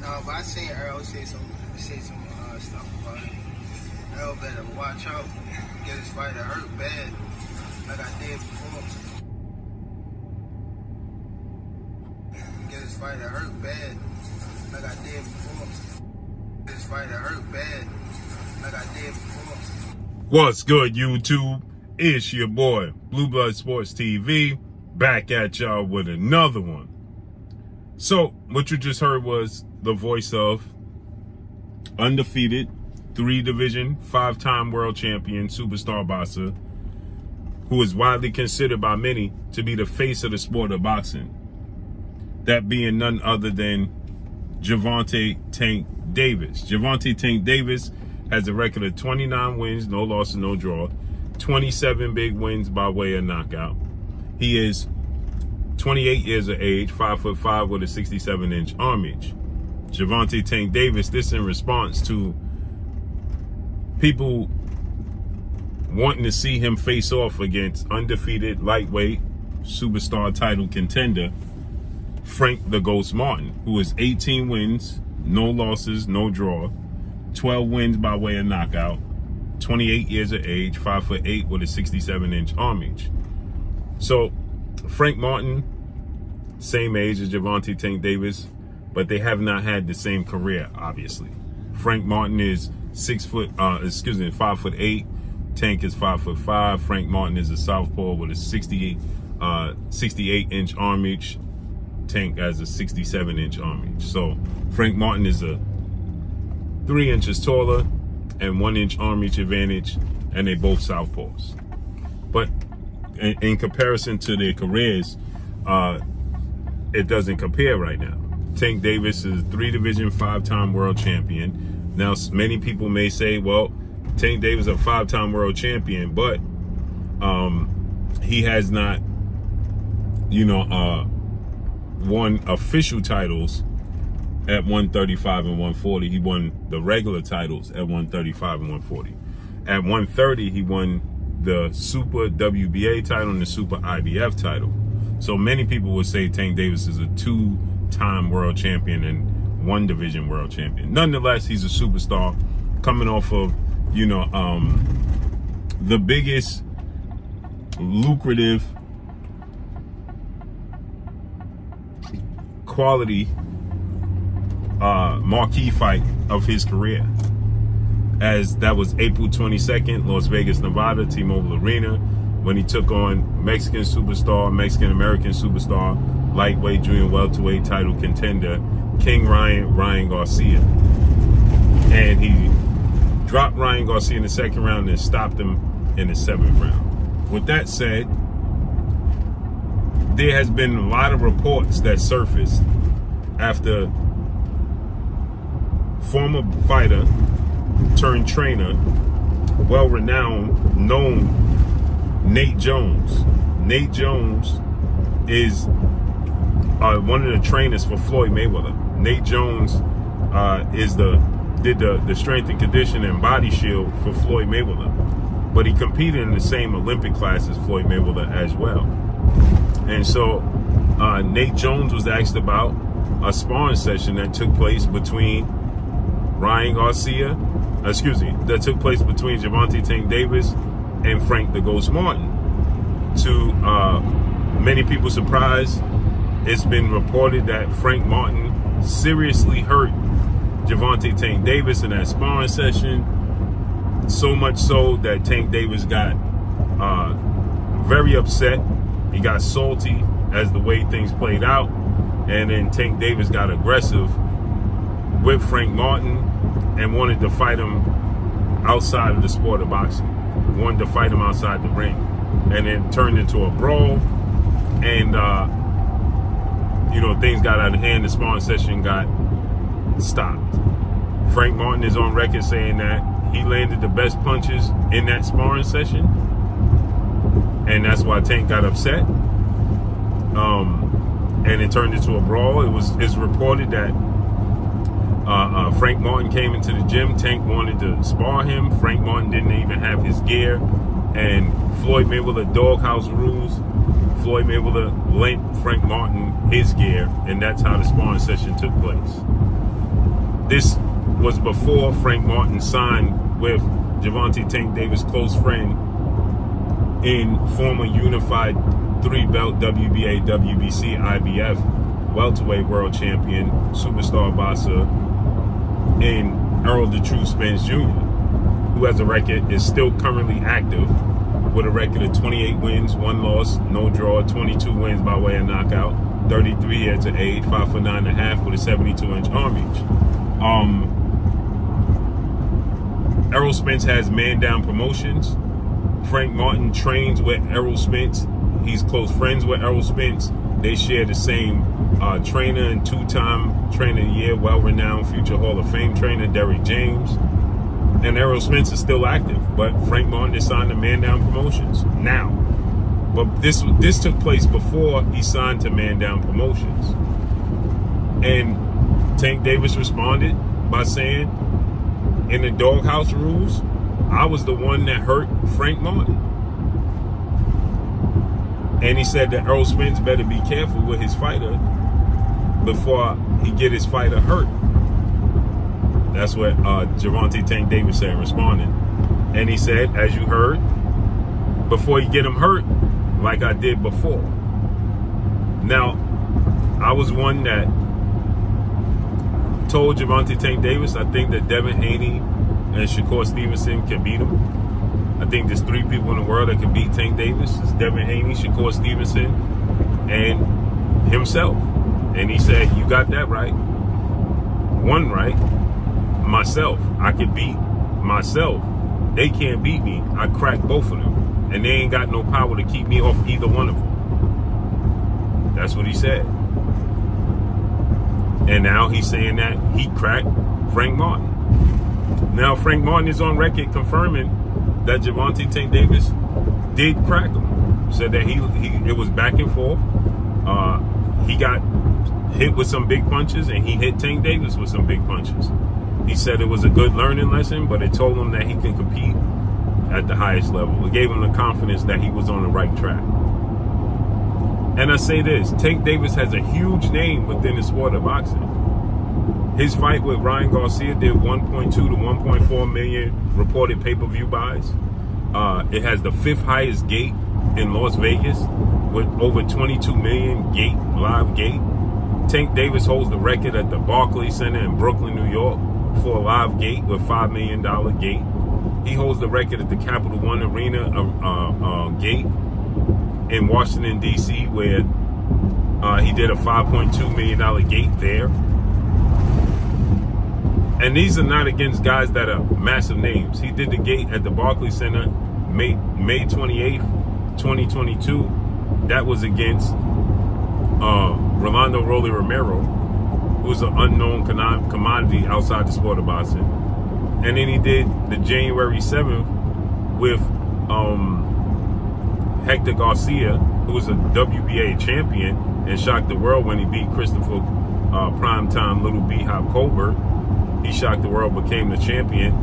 No, but I seen Earl say some stuff about it. Earl better watch out. Get his fighter hurt bad, like I did before. Get his fighter hurt bad, like I did before. Get his fighter hurt bad, like I did before. What's good, YouTube? It's your boy, Blue Blood Sports TV, back at y'all with another one. So, what you just heard was the voice of undefeated, 3-division, 5-time world champion, superstar boxer, who is widely considered by many to be the face of the sport of boxing. That being none other than Gervonta Tank Davis. Gervonta Tank Davis has a record of 29 wins, no losses, no draw, 27 big wins by way of knockout. He is 28 years of age, 5'5" with a 67-inch arm reach. Gervonta Tank Davis, this in response to people wanting to see him face off against undefeated lightweight superstar title contender Frank the Ghost Martin, who is 18 wins, no losses, no draw, 12 wins by way of knockout, 28 years of age, 5'8" with a 67-inch arm reach. So Frank Martin, same age as Gervonta Tank Davis, but they have not had the same career, obviously. Frank Martin is 5'8". Tank is 5'5". Frank Martin is a southpaw with a 68-inch arm reach. Tank has a 67-inch arm reach. So Frank Martin is a 3 inches taller and 1-inch arm reach advantage, and they both southpaws. But in comparison to their careers, it doesn't compare right now. Tank Davis is 3-division, 5-time world champion. Now, many people may say, well, Tank Davis is a 5-time world champion, but he has not, won official titles at 135 and 140. He won the regular titles at 135 and 140. At 130, he won the Super WBA title and the Super IBF title. So many people would say Tank Davis is a 2-time world champion and 1-division world champion. Nonetheless, he's a superstar coming off of, the biggest lucrative quality marquee fight of his career, as that was April 22nd, Las Vegas, Nevada, T-Mobile Arena, when he took on Mexican American superstar, lightweight, junior welterweight title contender, King Ryan Garcia. And he dropped Ryan Garcia in the 2nd round and stopped him in the 7th round. With that said, there has been a lot of reports that surfaced after former fighter turned trainer, well-renowned, known Nate Jones. Nate Jones is one of the trainers for Floyd Mayweather. Nate Jones did the strength and conditioning and body shield for Floyd Mayweather, but he competed in the same Olympic class as Floyd Mayweather as well. And so Nate Jones was asked about a sparring session that took place between Gervonta Tank Davis and Frank the Ghost Martin. To many people's surprise, it's been reported that Frank Martin seriously hurt Gervonta Tank Davis in that sparring session, so much so that Tank Davis got very upset. He got salty as the way things played out, and then Tank Davis got aggressive with Frank Martin and wanted to fight him outside of the sport of boxing. Wanted to fight him outside the ring, and then turned into a brawl, and things got out of hand. The sparring session got stopped. Frank Martin is on record saying that he landed the best punches in that sparring session, and that's why Tank got upset. And it turned into a brawl. It's reported that Frank Martin came into the gym. Tank wanted to spar him. Frank Martin didn't even have his gear, and Floyd Mayweather doghouse rules. Floyd Mayweather lent Frank Martin his gear, and that's how the sparring session took place. This was before Frank Martin signed with Gervonta Tank Davis' close friend in former unified 3-belt WBA, WBC, IBF welterweight world champion, superstar boxer, and Errol the True Spence Jr., who has a record, is still currently active with a record of 28 wins, 1 loss, no draw, 22 wins by way of knockout, 33 years of age, 5'9.5" with a 72-inch arm reach. Errol Spence has Man Down Promotions. Frank Martin trains with Errol Spence. He's close friends with Errol Spence. They share the same trainer and 2-time trainer of the year, well-renowned future Hall of Fame trainer Derrick James. And Errol Spence is still active, but Frank Martin is signed to Man Down Promotions now. But this took place before he signed to Man Down Promotions. And Tank Davis responded by saying, in the doghouse rules, I was the one that hurt Frank Martin. And he said that Errol Spence better be careful with his fighter before he get his fighter hurt. That's what Gervonta Tank Davis said responding. And he said, as you heard, before you get him hurt, like I did before. Now, I was one that told Gervonta Tank Davis, I think that Devin Haney and Shakur Stevenson can beat him. I think there's 3 people in the world that can beat Tank Davis. It's Devin Haney, Shakur Stevenson, and himself. And he said, you got that right. One right. Myself. I can beat myself. They can't beat me. I cracked both of them. And they ain't got no power to keep me off either one of them. That's what he said. And now he's saying that he cracked Frank Martin. Now Frank Martin is on record confirming that Gervonta Tank Davis did crack him. Said that it was back and forth. He got hit with some big punches and he hit Tank Davis with some big punches. He said it was a good learning lesson, but it told him that he can compete at the highest level. It gave him the confidence that he was on the right track. And I say this, Tank Davis has a huge name within the sport of boxing. His fight with Ryan Garcia did 1.2 to 1.4 million reported pay-per-view buys. It has the 5th highest gate in Las Vegas with over 22 million live gate. Tank Davis holds the record at the Barclays Center in Brooklyn, New York for a live gate with $5 million gate. He holds the record at the Capital One Arena gate in Washington, D.C., where he did a $5.2 million gate there. And these are not against guys that are massive names. He did the gate at the Barclays Center May 28th, 2022. That was against Rolando Rolly Romero, who's an unknown commodity outside the sport of boxing. And then he did the January 7th with Hector Garcia, who was a WBA champion and shocked the world when he beat Christopher Primetime Little Beehive Colbert. He shocked the world, became the champion.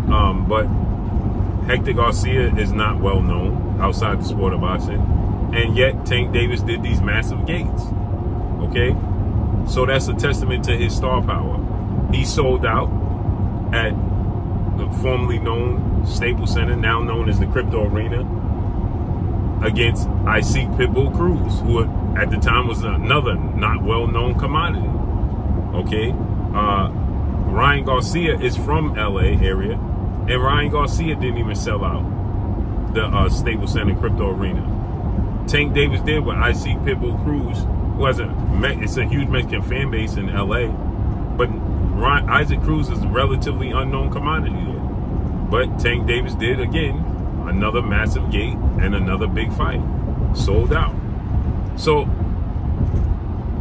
But Hector Garcia is not well known outside the sport of boxing. And yet Tank Davis did these massive gates. Okay? So that's a testament to his star power. He sold out at the formerly known Staples Center, now known as the Crypto Arena, against Isaac Pitbull Cruz, who at the time was another not well-known commodity. Okay? Ryan Garcia is from LA area, and Ryan Garcia didn't even sell out the Staples Center Crypto Arena. Tank Davis did with Isaac Pitbull Cruz, who has it's a huge Mexican fan base in LA, but Isaac Cruz is a relatively unknown commodity there. But Tank Davis did, again, another massive gate and another big fight. Sold out. So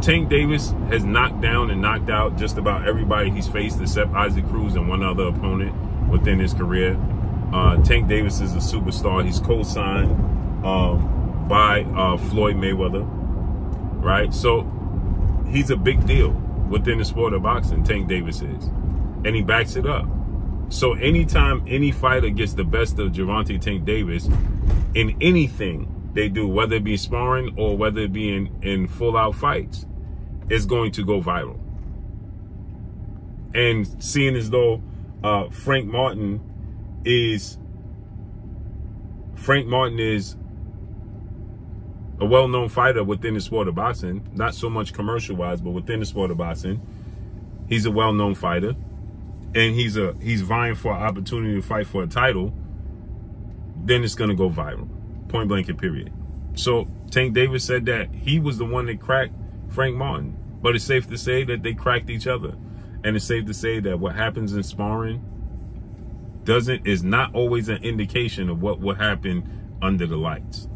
Tank Davis has knocked down and knocked out just about everybody he's faced except Isaac Cruz and one other opponent within his career. Tank Davis is a superstar. He's co-signed by Floyd Mayweather, right? So he's a big deal within the sport of boxing, Tank Davis is. And he backs it up. So anytime any fighter gets the best of Gervonta Tank Davis in anything they do, whether it be sparring or whether it be in full-out fights, it's going to go viral. And seeing as though Frank Martin is a well-known fighter within the sport of boxing, not so much commercial-wise, but within the sport of boxing, he's a well-known fighter, and he's vying for an opportunity to fight for a title, then it's going to go viral, point blank and period. So Tank Davis said that he was the one that cracked Frank Martin, but it's safe to say that they cracked each other, and it's safe to say that what happens in sparring is not always an indication of what will happen under the lights.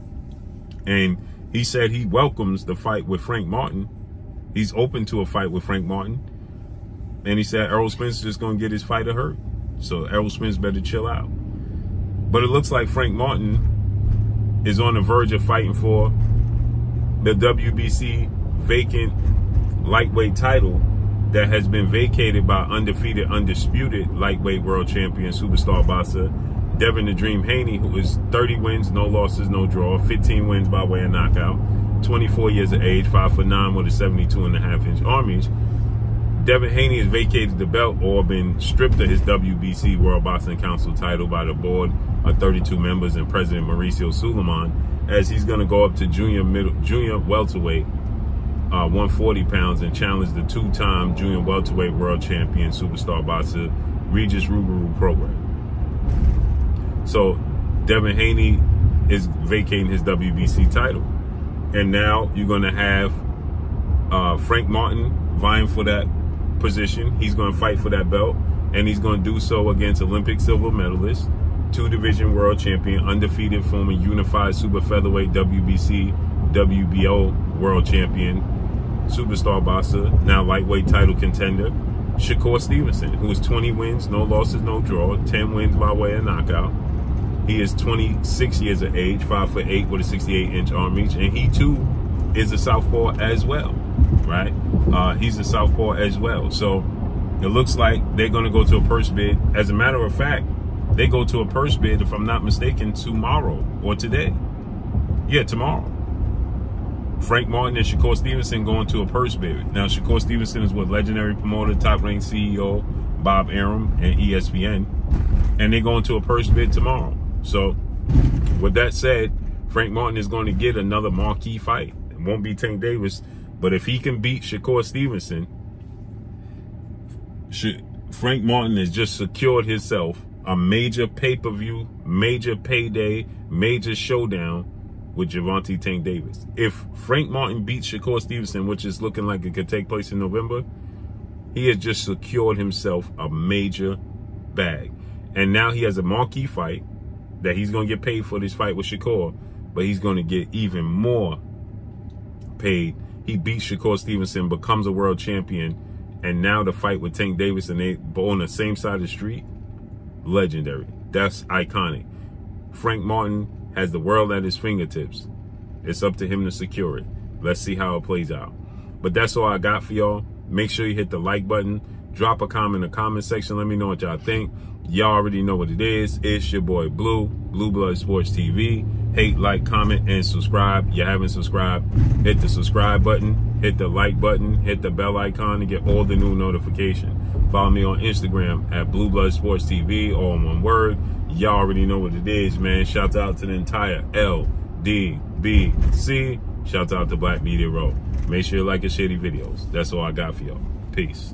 And he said he welcomes the fight with Frank Martin. He's open to a fight with Frank Martin. And he said Errol Spence just going to get his fighter hurt. So Errol Spence better chill out. But it looks like Frank Martin is on the verge of fighting for the WBC vacant lightweight title that has been vacated by undefeated, undisputed lightweight world champion, superstar boxer, Devin the Dream Haney, who is 30 wins, no losses, no draw, 15 wins by way of knockout, 24 years of age, 5'9" with a 72.5-inch arm reach. Devin Haney has vacated the belt or been stripped of his WBC World Boxing Council title by the board of 32 members and President Mauricio Suleiman, as he's going to go up to junior welterweight, 140 pounds, and challenge the two-time junior welterweight world champion superstar boxer Regis Ruguru Program. So Devin Haney is vacating his WBC title, and now you're going to have Frank Martin vying for that position. He's going to fight for that belt, and he's going to do so against Olympic silver medalist, two-division world champion, undefeated former unified super featherweight WBC, WBO world champion, superstar boxer, now lightweight title contender, Shakur Stevenson, who is 20 wins, no losses, no draw, 10 wins by way of knockout. He is 26 years of age, 5'8" with a 68-inch arm reach, and he too is a southpaw as well, right? He's a southpaw as well. So it looks like they're going to go to a purse bid. As a matter of fact, they go to a purse bid, if I'm not mistaken, tomorrow or today. Yeah, tomorrow. Frank Martin and Shakur Stevenson going to a purse bid. Now, Shakur Stevenson is with legendary promoter, top-ranked CEO Bob Arum and ESPN, and they're going to a purse bid tomorrow. So, with that said, Frank Martin is going to get another marquee fight. It won't be Tank Davis, but if he can beat Shakur Stevenson, Frank Martin has just secured himself a major pay-per-view, major payday, major showdown with Gervonta Tank Davis. If Frank Martin beats Shakur Stevenson, which is looking like it could take place in November, he has just secured himself a major bag. And now he has a marquee fight that he's going to get paid for this fight with Shakur, but he's going to get even more paid. He beats Shakur Stevenson, becomes a world champion, and now the fight with Tank Davis, and they on the same side of the street, legendary. That's iconic. Frank Martin has the world at his fingertips. It's up to him to secure it. Let's see how it plays out. But that's all I got for y'all. Make sure you hit the like button. Drop a comment in the comment section. Let me know what y'all think. Y'all already know what it is. It's your boy Blue, Blue Blood Sports TV. Hate, like, comment, and subscribe. You haven't subscribed, hit the subscribe button, hit the like button, hit the bell icon to get all the new notifications. Follow me on Instagram at Blue Blood Sports TV, all in one word. Y'all already know what it is, man. Shout out to the entire LDBC. Shout out to Black Media Row. Make sure you like and share the videos. That's all I got for y'all. Peace.